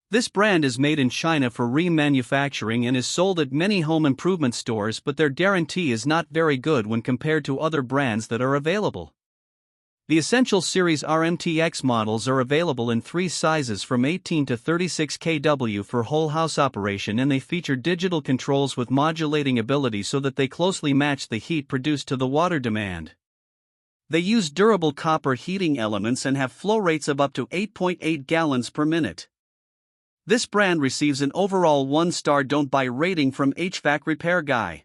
This brand is made in China for remanufacturing and is sold at many home improvement stores, but their guarantee is not very good when compared to other brands that are available. The Essential Series RMTEX models are available in 3 sizes from 18 to 36 kW for whole house operation, and they feature digital controls with modulating ability so that they closely match the heat produced to the water demand. They use durable copper heating elements and have flow rates of up to 8.8 gallons per minute. This brand receives an overall 1-star don't buy rating from HvacRepairGuy.